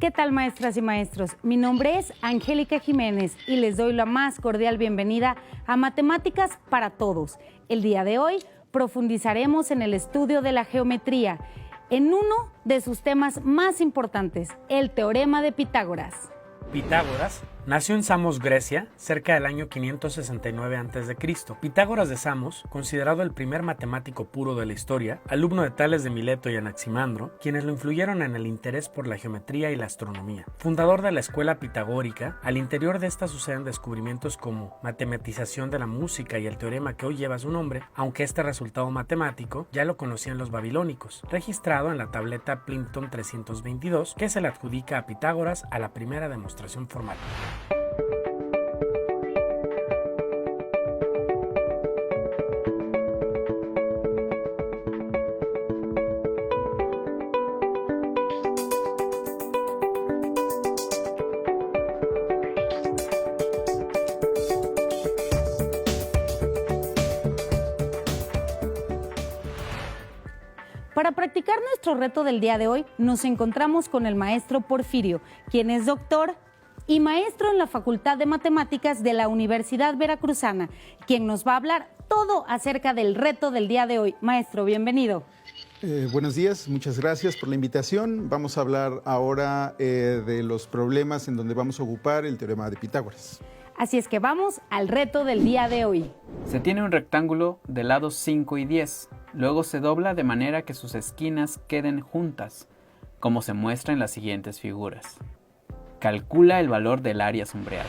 ¿Qué tal, maestras y maestros? Mi nombre es Angélica Jiménez y les doy la más cordial bienvenida a Matemáticas para Todos. El día de hoy profundizaremos en el estudio de la geometría, en uno de sus temas más importantes, el teorema de Pitágoras. Pitágoras nació en Samos, Grecia, cerca del año 569 a.C. Pitágoras de Samos, considerado el primer matemático puro de la historia, alumno de Tales de Mileto y Anaximandro, quienes lo influyeron en el interés por la geometría y la astronomía. Fundador de la escuela pitagórica, al interior de esta suceden descubrimientos como matematización de la música y el teorema que hoy lleva su nombre, aunque este resultado matemático ya lo conocían los babilónicos, registrado en la tableta Plimpton 322, que se le adjudica a Pitágoras a la primera demostración formal. Para practicar nuestro reto del día de hoy, nos encontramos con el maestro Porfirio, quien es doctor y maestro en la Facultad de Matemáticas de la Universidad Veracruzana, quien nos va a hablar todo acerca del reto del día de hoy. Maestro, bienvenido. Buenos días, muchas gracias por la invitación. Vamos a hablar ahora de los problemas en donde vamos a ocupar el teorema de Pitágoras. Así es que vamos al reto del día de hoy. Se tiene un rectángulo de lados 5 y 10. Luego se dobla de manera que sus esquinas queden juntas, como se muestra en las siguientes figuras. Calcula el valor del área sombreada.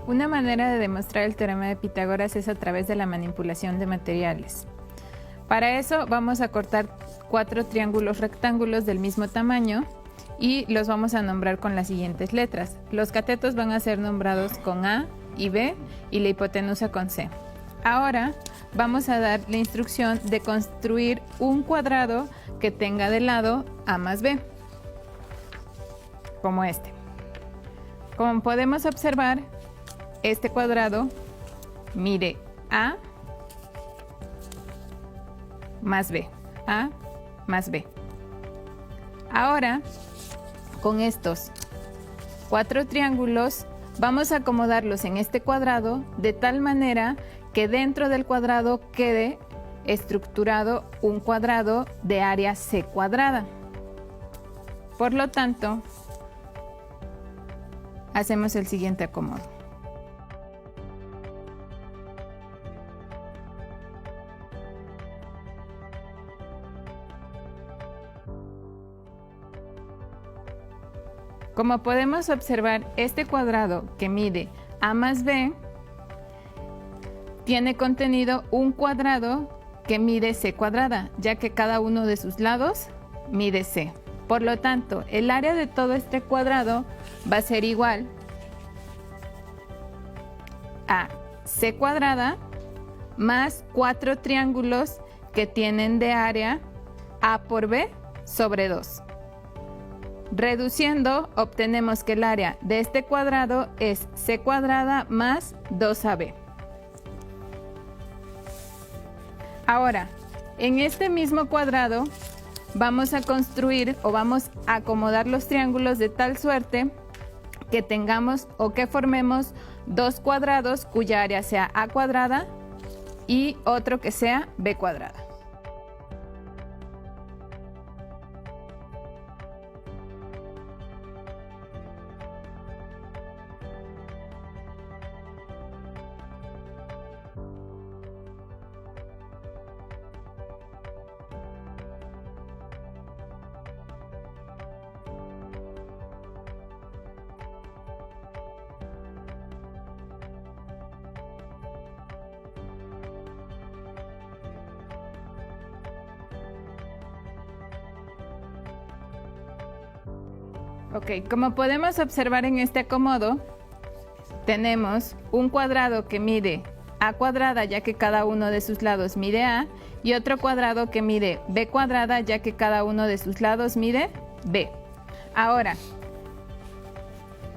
Una manera de demostrar el teorema de Pitágoras es a través de la manipulación de materiales. Para eso vamos a cortar 4 triángulos rectángulos del mismo tamaño y los vamos a nombrar con las siguientes letras. Los catetos van a ser nombrados con A y B y la hipotenusa con C. Ahora vamos a dar la instrucción de construir un cuadrado que tenga de lado A más B, como este. Como podemos observar, este cuadrado mide A más B, A más B. Ahora, con estos 4 triángulos, vamos a acomodarlos en este cuadrado de tal manera que dentro del cuadrado quede estructurado un cuadrado de área C cuadrada. Por lo tanto, hacemos el siguiente acomodo. Como podemos observar, este cuadrado que mide A más B tiene contenido un cuadrado que mide C cuadrada, ya que cada uno de sus lados mide C. Por lo tanto, el área de todo este cuadrado va a ser igual a C cuadrada más 4 triángulos que tienen de área A por B sobre 2. Reduciendo, obtenemos que el área de este cuadrado es C cuadrada más 2AB. Ahora, en este mismo cuadrado vamos a construir o vamos a acomodar los triángulos de tal suerte que tengamos o que formemos 2 cuadrados cuya área sea A cuadrada y otro que sea B cuadrada. Ok, como podemos observar en este acomodo, tenemos un cuadrado que mide A cuadrada, ya que cada uno de sus lados mide A, y otro cuadrado que mide B cuadrada, ya que cada uno de sus lados mide B. Ahora,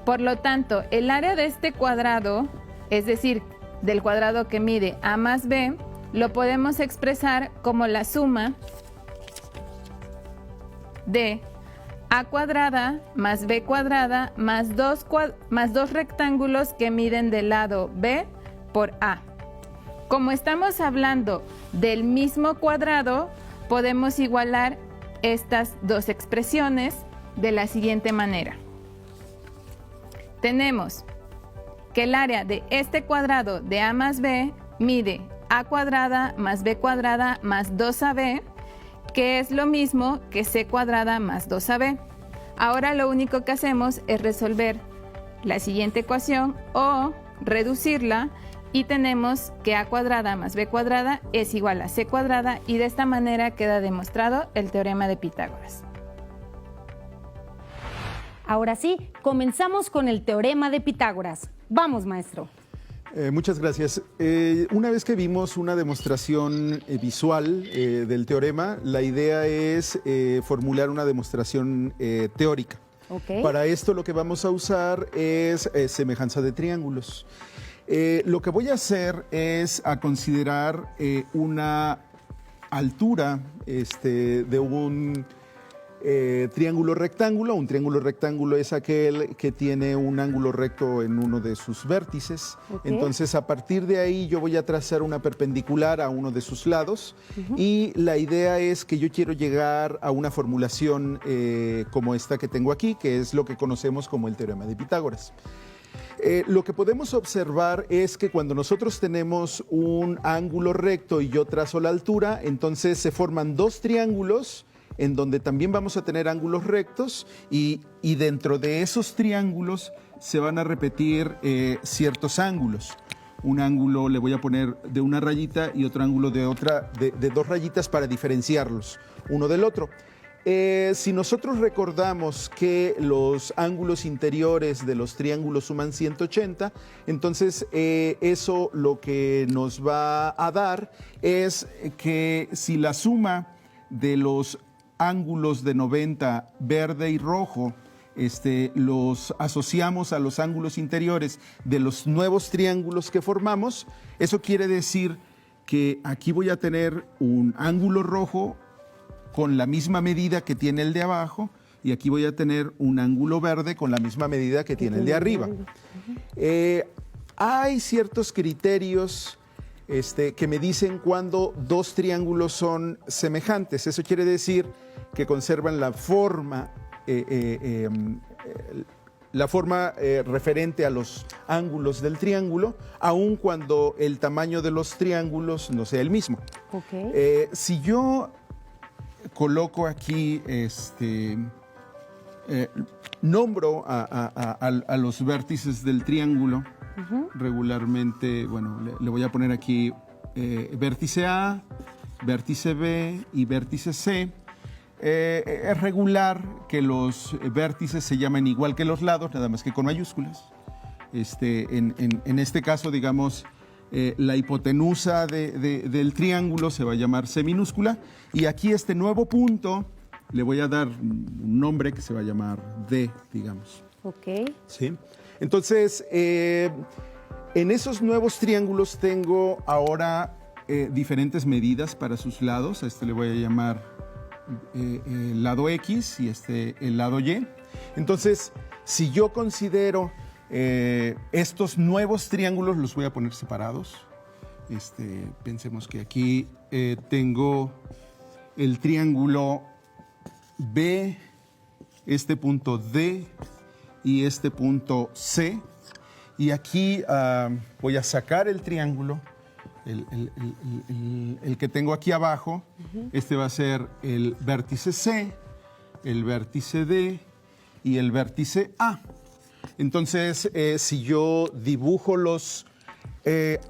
por lo tanto, el área de este cuadrado, es decir, del cuadrado que mide A más B, lo podemos expresar como la suma de A cuadrada más B cuadrada más dos rectángulos que miden del lado B por A. Como estamos hablando del mismo cuadrado, podemos igualar estas dos expresiones de la siguiente manera. Tenemos que el área de este cuadrado de A más B mide A cuadrada más B cuadrada más 2AB, que es lo mismo que C cuadrada más 2AB. Ahora lo único que hacemos es resolver la siguiente ecuación o reducirla y tenemos que A cuadrada más B cuadrada es igual a C cuadrada y de esta manera queda demostrado el teorema de Pitágoras. Ahora sí, comenzamos con el teorema de Pitágoras. Vamos, maestro. Muchas gracias. Una vez que vimos una demostración visual del teorema, la idea es formular una demostración teórica. Okay. Para esto lo que vamos a usar es semejanza de triángulos. Lo que voy a hacer es a considerar una altura de un triángulo rectángulo. Un triángulo rectángulo es aquel que tiene un ángulo recto en uno de sus vértices. Okay. Entonces, a partir de ahí yo voy a trazar una perpendicular a uno de sus lados y la idea es que yo quiero llegar a una formulación como esta que tengo aquí, que es lo que conocemos como el teorema de Pitágoras. Lo que podemos observar es que cuando nosotros tenemos un ángulo recto y yo trazo la altura, entonces se forman dos triángulos en donde también vamos a tener ángulos rectos y dentro de esos triángulos se van a repetir ciertos ángulos. Un ángulo le voy a poner de una rayita y otro ángulo de dos rayitas para diferenciarlos uno del otro. Si nosotros recordamos que los ángulos interiores de los triángulos suman 180, entonces eso lo que nos va a dar es que si la suma de los ángulos de 90 verde y rojo los asociamos a los ángulos interiores de los nuevos triángulos que formamos, eso quiere decir que aquí voy a tener un ángulo rojo con la misma medida que tiene el de abajo y aquí voy a tener un ángulo verde con la misma medida que tiene el de arriba. Hay ciertos criterios que me dicen cuando dos triángulos son semejantes. Eso quiere decir que conservan la forma referente a los ángulos del triángulo, aun cuando el tamaño de los triángulos no sea el mismo. Okay. Si yo coloco aquí, nombro a los vértices del triángulo, regularmente, bueno, le voy a poner aquí vértice A, vértice B y vértice C. Es regular que los vértices se llamen igual que los lados, nada más que con mayúsculas. En este caso, digamos, la hipotenusa del triángulo se va a llamar C minúscula y aquí este nuevo punto le voy a dar un nombre que se va a llamar D, digamos. Ok. ¿Sí? Entonces, en esos nuevos triángulos tengo ahora diferentes medidas para sus lados. A este le voy a llamar el lado X y el lado Y. Entonces, si yo considero estos nuevos triángulos, los voy a poner separados. Pensemos que aquí tengo el triángulo B, este punto D y este punto C. Y aquí voy a sacar el triángulo, el que tengo aquí abajo. Este va a ser el vértice C, el vértice D y el vértice A. Entonces, si yo dibujo los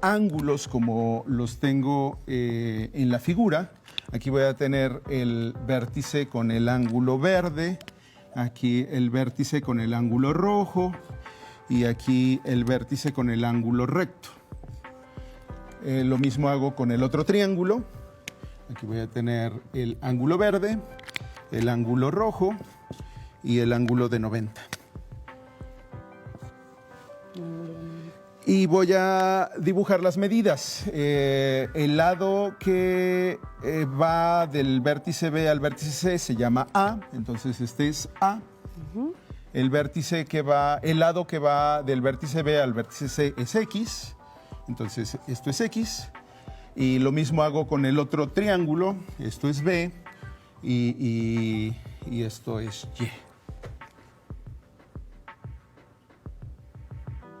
ángulos como los tengo en la figura, aquí voy a tener el vértice con el ángulo verde, aquí el vértice con el ángulo rojo y aquí el vértice con el ángulo recto. Lo mismo hago con el otro triángulo. Aquí voy a tener el ángulo verde, el ángulo rojo y el ángulo de 90. Y voy a dibujar las medidas. El lado que va del vértice B al vértice C se llama A, entonces este es A. El lado que va del vértice B al vértice C es X, entonces esto es X. Y lo mismo hago con el otro triángulo, esto es B y esto es Y.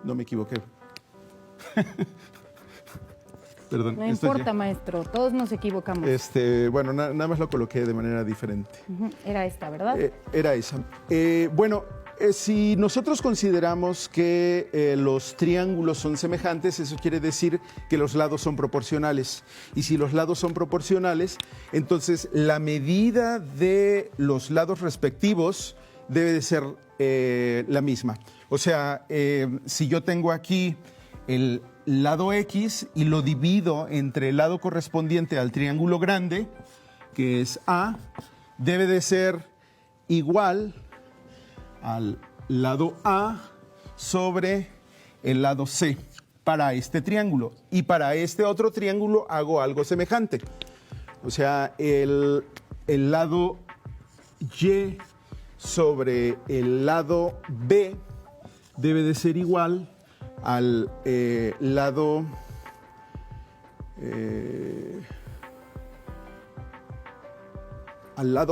No me equivoqué. Perdón. No importa, maestro, todos nos equivocamos. Bueno, nada más lo coloqué de manera diferente. Era esta, ¿verdad? Era esa. Si nosotros consideramos que los triángulos son semejantes, eso quiere decir que los lados son proporcionales. Y si los lados son proporcionales, entonces la medida de los lados respectivos debe de ser la misma. O sea, si yo tengo aquí el lado X y lo divido entre el lado correspondiente al triángulo grande, que es A, debe de ser igual al lado A sobre el lado C para este triángulo. Y para este otro triángulo hago algo semejante. O sea, el lado Y sobre el lado B debe de ser igual al lado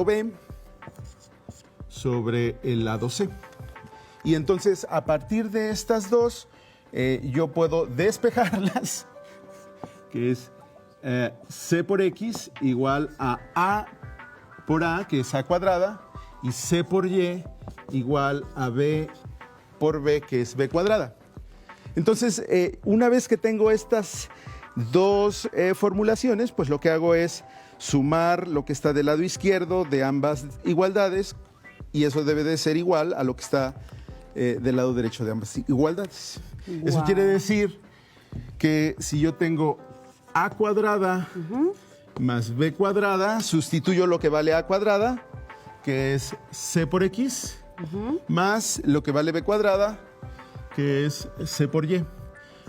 B sobre el lado C. Y entonces, a partir de estas dos, yo puedo despejarlas, que es C por X igual a por A, que es A cuadrada, y C por Y igual a B por B, que es B cuadrada. Entonces, una vez que tengo estas dos formulaciones, pues lo que hago es sumar lo que está del lado izquierdo de ambas igualdades, y eso debe de ser igual a lo que está del lado derecho de ambas igualdades. Wow. Eso quiere decir que si yo tengo A cuadrada más B cuadrada, sustituyo lo que vale A cuadrada, que es C por X, más lo que vale B cuadrada, que es C por Y.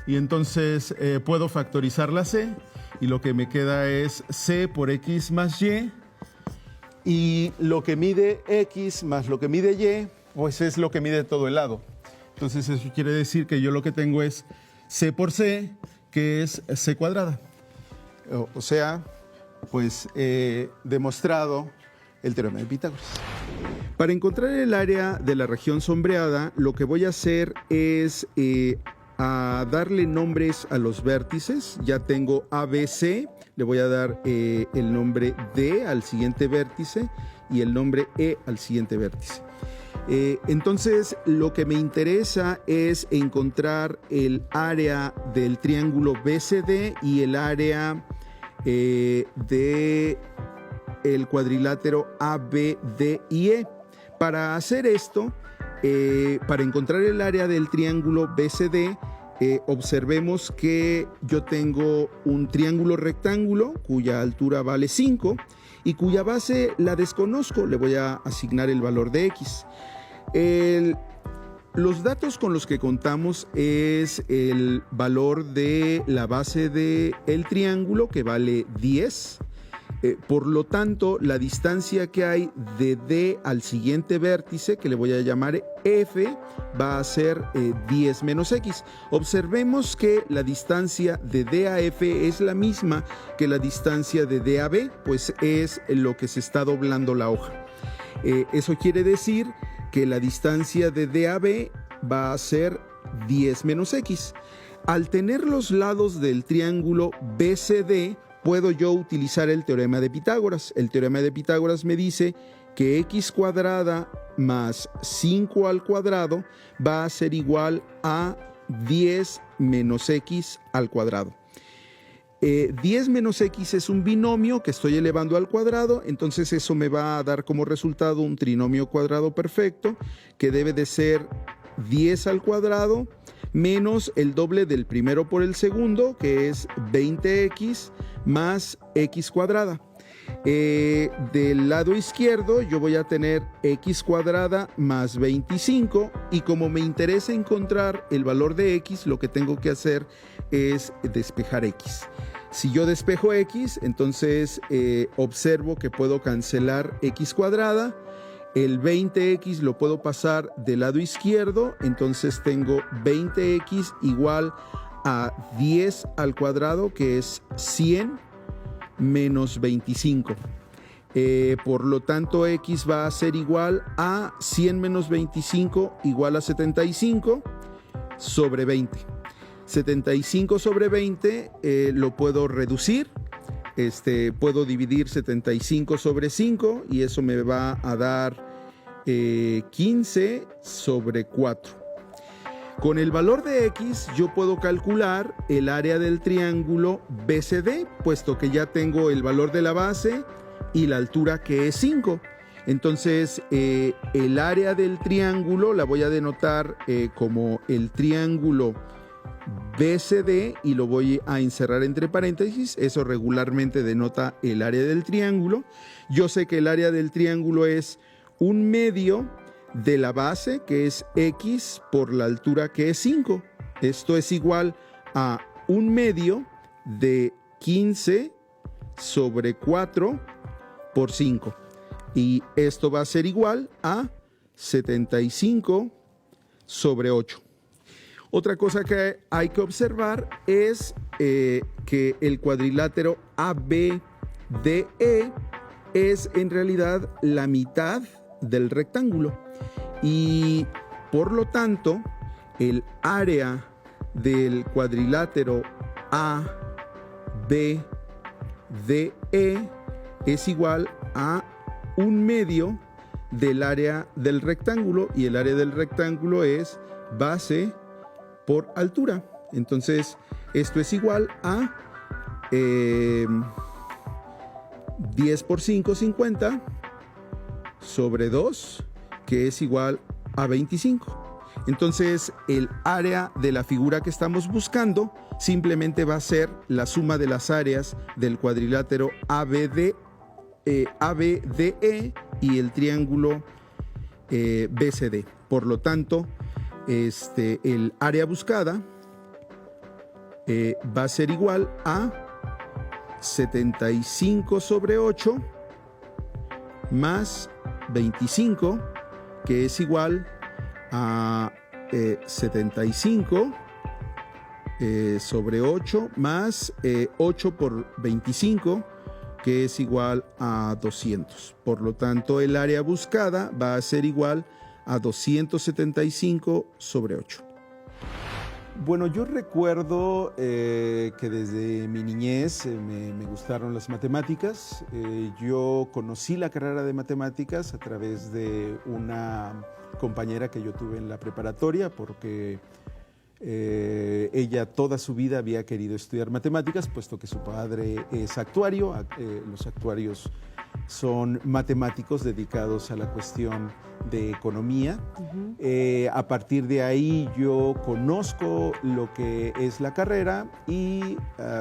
Y entonces puedo factorizar la C, y lo que me queda es C por X más Y, y lo que mide X más lo que mide Y, pues es lo que mide todo el lado. Entonces eso quiere decir que yo lo que tengo es C por C, que es C cuadrada. O sea, pues he demostrado el teorema de Pitágoras. Para encontrar el área de la región sombreada, lo que voy a hacer es a darle nombres a los vértices. Ya tengo ABC, le voy a dar el nombre D al siguiente vértice y el nombre E al siguiente vértice. Entonces, lo que me interesa es encontrar el área del triángulo BCD y el área de el cuadrilátero ABD y E. Para hacer esto, para encontrar el área del triángulo BCD, observemos que yo tengo un triángulo rectángulo cuya altura vale 5 y cuya base la desconozco. Le voy a asignar el valor de X. Los datos con los que contamos es el valor de la base del triángulo, que vale 10. Por lo tanto, la distancia que hay de D al siguiente vértice, que le voy a llamar F, va a ser 10 menos X. Observemos que la distancia de D a F es la misma que la distancia de D a B, pues es lo que se está doblando la hoja. Eso quiere decir que la distancia de D a B va a ser 10 menos X. Al tener los lados del triángulo BCD, puedo yo utilizar el teorema de Pitágoras. El teorema de Pitágoras me dice que x cuadrada más 5 al cuadrado va a ser igual a 10 menos x al cuadrado. 10 menos x es un binomio que estoy elevando al cuadrado, entonces eso me va a dar como resultado un trinomio cuadrado perfecto que debe de ser 10 al cuadrado menos el doble del primero por el segundo, que es 20x más x cuadrada. Del lado izquierdo yo voy a tener x cuadrada más 25 y como me interesa encontrar el valor de x, lo que tengo que hacer es despejar x. Si yo despejo x, entonces observo que puedo cancelar x cuadrada. El 20x lo puedo pasar del lado izquierdo, entonces tengo 20x igual a 10 al cuadrado, que es 100 menos 25. Por lo tanto, x va a ser igual a 100 menos 25 igual a 75 sobre 20. 75 sobre 20 lo puedo reducir. Puedo dividir 75 sobre 5 y eso me va a dar 15 sobre 4. Con el valor de x yo puedo calcular el área del triángulo BCD, puesto que ya tengo el valor de la base y la altura, que es 5. Entonces el área del triángulo la voy a denotar como el triángulo BCD y lo voy a encerrar entre paréntesis. Eso regularmente denota el área del triángulo. Yo sé que el área del triángulo es 1/2 de la base, que es x, por la altura, que es 5. Esto es igual a 1/2 de 15 sobre 4 por 5. Y esto va a ser igual a 75 sobre 8. Otra cosa que hay que observar es que el cuadrilátero ABDE es en realidad la mitad del rectángulo y por lo tanto el área del cuadrilátero ABDE es igual a 1/2 del área del rectángulo y el área del rectángulo es base por altura. Entonces esto es igual a 10 por 5, 50 sobre 2, que es igual a 25. Entonces el área de la figura que estamos buscando simplemente va a ser la suma de las áreas del cuadrilátero ABDE y el triángulo BCD. Por lo tanto, el área buscada va a ser igual a 75 sobre 8 más 25, que es igual a 75 sobre 8 más 8 por 25, que es igual a 200. Por lo tanto, el área buscada va a ser igual a 275 sobre 8. Bueno, yo recuerdo que desde mi niñez me gustaron las matemáticas. Yo conocí la carrera de matemáticas a través de una compañera que yo tuve en la preparatoria, porque ella toda su vida había querido estudiar matemáticas, puesto que su padre es actuario. Los actuarios son matemáticos dedicados a la cuestión de economía. A partir de ahí yo conozco lo que es la carrera y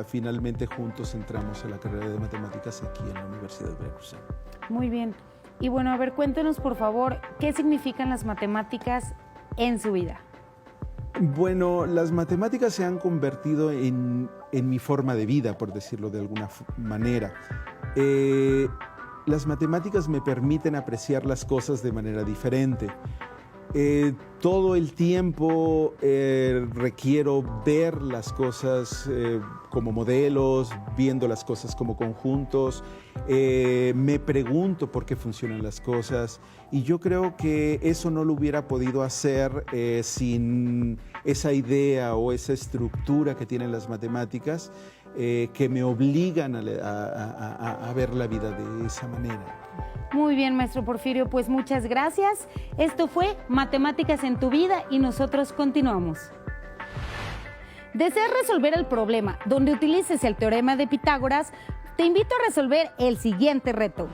finalmente juntos entramos a la carrera de matemáticas aquí en la Universidad Veracruzana. Muy bien. Y bueno, a ver, cuéntenos por favor, ¿qué significan las matemáticas en su vida? Bueno, las matemáticas se han convertido en mi forma de vida, por decirlo de alguna manera. Las matemáticas me permiten apreciar las cosas de manera diferente. Todo el tiempo requiero ver las cosas como modelos, viendo las cosas como conjuntos. Me pregunto por qué funcionan las cosas y yo creo que eso no lo hubiera podido hacer sin esa idea o esa estructura que tienen las matemáticas, que me obligan a ver la vida de esa manera. Muy bien, maestro Porfirio, pues muchas gracias. Esto fue Matemáticas en tu vida y nosotros continuamos. ¿Deseas resolver el problema donde utilices el teorema de Pitágoras? Te invito a resolver el siguiente reto.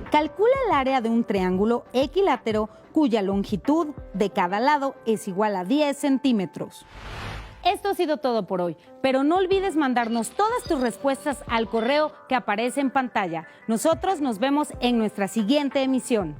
Calcula el área de un triángulo equilátero cuya longitud de cada lado es igual a 10 centímetros. Esto ha sido todo por hoy, pero no olvides mandarnos todas tus respuestas al correo que aparece en pantalla. Nosotros nos vemos en nuestra siguiente emisión.